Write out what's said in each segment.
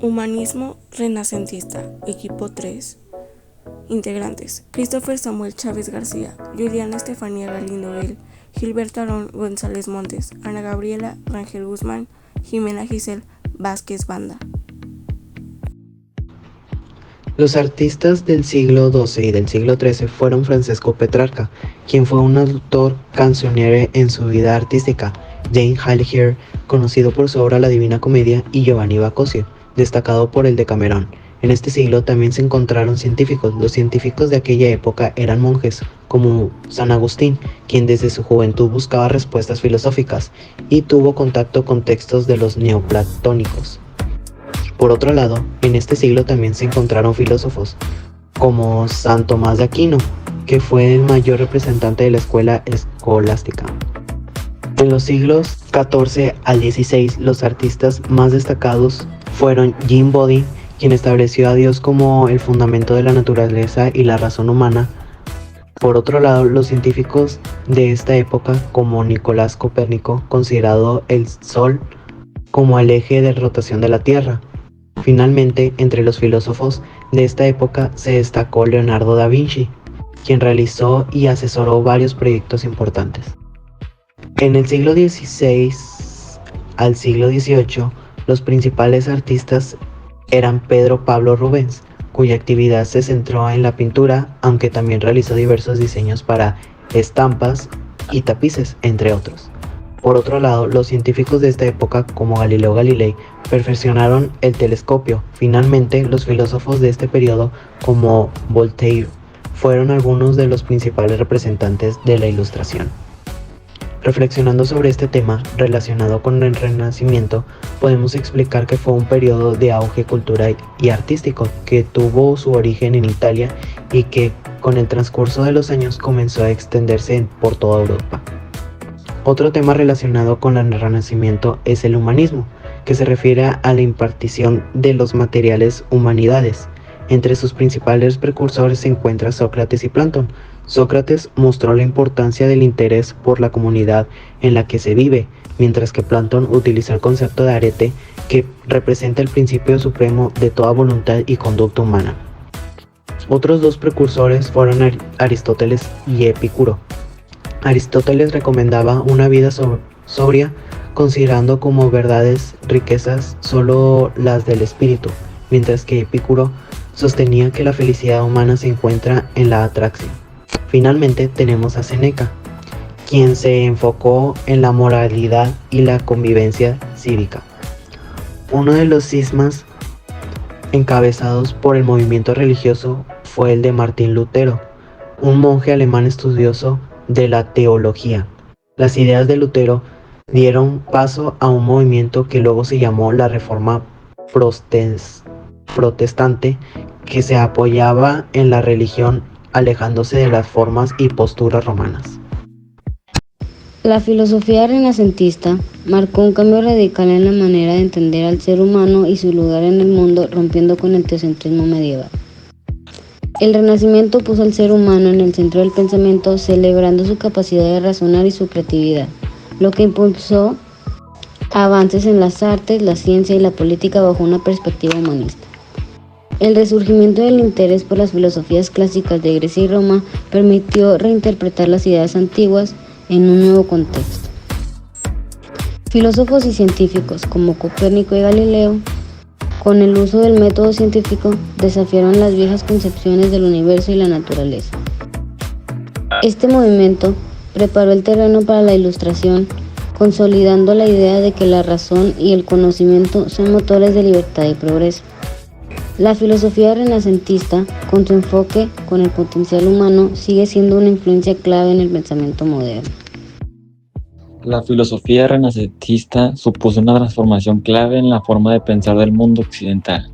Humanismo renacentista, equipo 3. Integrantes: Christopher Samuel Chávez García, Juliana Estefanía Galindo Bell, Gilberto Aarón González Montes, Ana Gabriela Rangel Guzmán, Jimena Giselle Vázquez Banda. Los artistas del siglo XII y del siglo XIII fueron Francesco Petrarca, quien fue un autor cancionero en su vida artística, James Hillier, conocido por su obra La Divina Comedia, y Giovanni Boccaccio, destacado por el Decamerón. En este siglo también se encontraron científicos. Los científicos de aquella época eran monjes, como San Agustín, quien desde su juventud buscaba respuestas filosóficas y tuvo contacto con textos de los neoplatónicos. Por otro lado, en este siglo también se encontraron filósofos, como San Tomás de Aquino, que fue el mayor representante de la escuela escolástica. En los siglos XIV al XVI, los artistas más destacados fueron Jean Bodin, quien estableció a Dios como el fundamento de la naturaleza y la razón humana. Por otro lado, los científicos de esta época, como Nicolás Copérnico, considerado el Sol como el eje de rotación de la Tierra. Finalmente, entre los filósofos de esta época se destacó Leonardo da Vinci, quien realizó y asesoró varios proyectos importantes. En el siglo XVI al siglo XVIII, los principales artistas eran Pedro Pablo Rubens, cuya actividad se centró en la pintura, aunque también realizó diversos diseños para estampas y tapices, entre otros. Por otro lado, los científicos de esta época, como Galileo Galilei, perfeccionaron el telescopio. Finalmente, los filósofos de este periodo, como Voltaire, fueron algunos de los principales representantes de la Ilustración. Reflexionando sobre este tema relacionado con el Renacimiento, podemos explicar que fue un periodo de auge cultural y artístico que tuvo su origen en Italia y que con el transcurso de los años comenzó a extenderse por toda Europa. Otro tema relacionado con el Renacimiento es el humanismo, que se refiere a la impartición de los materiales humanidades. Entre sus principales precursores se encuentran Sócrates y Platón. Sócrates mostró la importancia del interés por la comunidad en la que se vive, mientras que Platón utilizó el concepto de arete, que representa el principio supremo de toda voluntad y conducta humana. Otros dos precursores fueron Aristóteles y Epicuro. Aristóteles recomendaba una vida sobria, considerando como verdades riquezas solo las del espíritu, mientras que Epicuro sostenía que la felicidad humana se encuentra en la atracción. Finalmente tenemos a Séneca, quien se enfocó en la moralidad y la convivencia cívica. Uno de los cismas encabezados por el movimiento religioso fue el de Martín Lutero, un monje alemán estudioso de la teología. Las ideas de Lutero dieron paso a un movimiento que luego se llamó la Reforma Protestante, que se apoyaba en la religión, alejándose de las formas y posturas romanas. La filosofía renacentista marcó un cambio radical en la manera de entender al ser humano y su lugar en el mundo, rompiendo con el teocentrismo medieval. El Renacimiento puso al ser humano en el centro del pensamiento, celebrando su capacidad de razonar y su creatividad, lo que impulsó avances en las artes, la ciencia y la política bajo una perspectiva humanista. El resurgimiento del interés por las filosofías clásicas de Grecia y Roma permitió reinterpretar las ideas antiguas en un nuevo contexto. Filósofos y científicos como Copérnico y Galileo, con el uso del método científico, desafiaron las viejas concepciones del universo y la naturaleza. Este movimiento preparó el terreno para la Ilustración, consolidando la idea de que la razón y el conocimiento son motores de libertad y progreso. La filosofía renacentista, con su enfoque con el potencial humano, sigue siendo una influencia clave en el pensamiento moderno. La filosofía renacentista supuso una transformación clave en la forma de pensar del mundo occidental,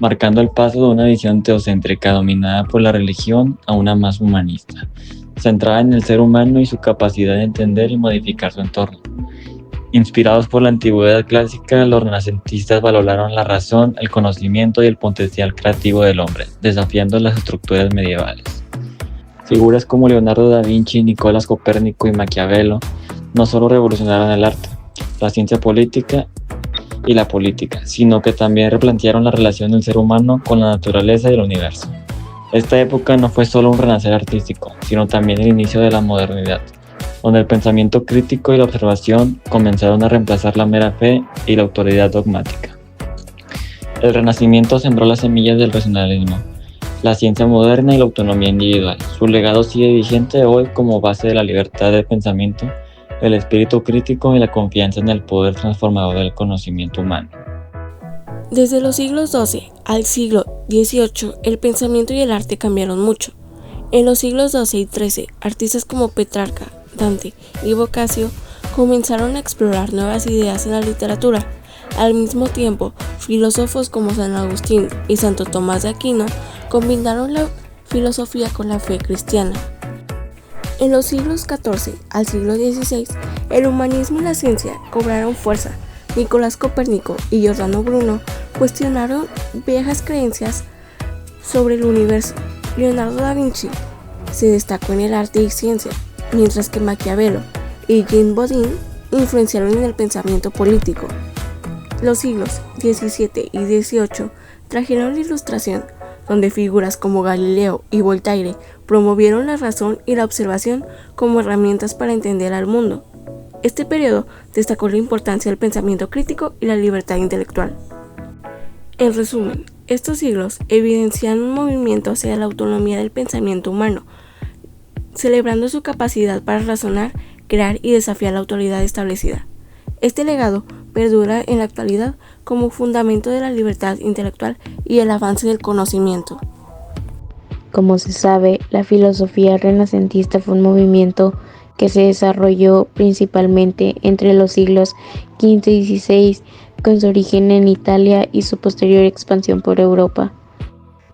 marcando el paso de una visión teocéntrica dominada por la religión a una más humanista, centrada en el ser humano y su capacidad de entender y modificar su entorno. Inspirados por la antigüedad clásica, los renacentistas valoraron la razón, el conocimiento y el potencial creativo del hombre, desafiando las estructuras medievales. Figuras como Leonardo da Vinci, Nicolás Copérnico y Maquiavelo no solo revolucionaron el arte, la ciencia política y la política, sino que también replantearon la relación del ser humano con la naturaleza y el universo. Esta época no fue solo un renacer artístico, sino también el inicio de la modernidad, donde el pensamiento crítico y la observación comenzaron a reemplazar la mera fe y la autoridad dogmática. El Renacimiento sembró las semillas del racionalismo, la ciencia moderna y la autonomía individual. Su legado sigue vigente hoy como base de la libertad de pensamiento, el espíritu crítico y la confianza en el poder transformador del conocimiento humano. Desde los siglos XII al siglo XVIII, el pensamiento y el arte cambiaron mucho. En los siglos XII y XIII, artistas como Petrarca, Dante y Boccaccio comenzaron a explorar nuevas ideas en la literatura. Al mismo tiempo, filósofos como San Agustín y Santo Tomás de Aquino combinaron la filosofía con la fe cristiana. En los siglos XIV al siglo XVI, el humanismo y la ciencia cobraron fuerza. Nicolás Copérnico y Giordano Bruno cuestionaron viejas creencias sobre el universo. Leonardo da Vinci se destacó en el arte y ciencia, mientras que Maquiavelo y Jean Bodin influenciaron en el pensamiento político. Los siglos XVII y XVIII trajeron la Ilustración, donde figuras como Galileo y Voltaire promovieron la razón y la observación como herramientas para entender al mundo. Este periodo destacó la importancia del pensamiento crítico y la libertad intelectual. En resumen, estos siglos evidencian un movimiento hacia la autonomía del pensamiento humano, celebrando su capacidad para razonar, crear y desafiar la autoridad establecida. Este legado perdura en la actualidad como fundamento de la libertad intelectual y el avance del conocimiento. Como se sabe, la filosofía renacentista fue un movimiento que se desarrolló principalmente entre los siglos XV y XVI, con su origen en Italia y su posterior expansión por Europa.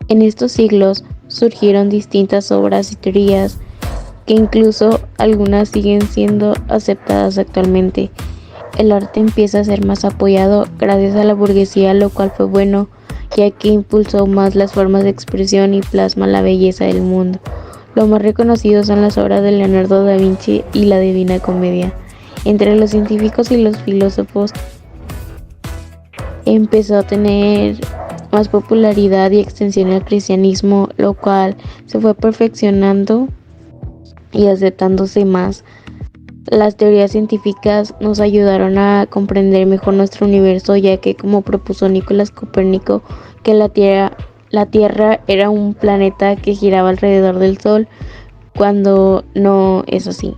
En estos siglos surgieron distintas obras y teorías, que incluso algunas siguen siendo aceptadas actualmente. El arte empieza a ser más apoyado gracias a la burguesía, lo cual fue bueno, ya que impulsó más las formas de expresión y plasma la belleza del mundo. Lo más reconocido son las obras de Leonardo da Vinci y la Divina Comedia. Entre los científicos y los filósofos empezó a tener más popularidad y extensión el cristianismo, lo cual se fue perfeccionando y aceptándose más. Las teorías científicas nos ayudaron a comprender mejor nuestro universo, ya que, como propuso Nicolás Copérnico, que la Tierra era un planeta que giraba alrededor del Sol, cuando no es así.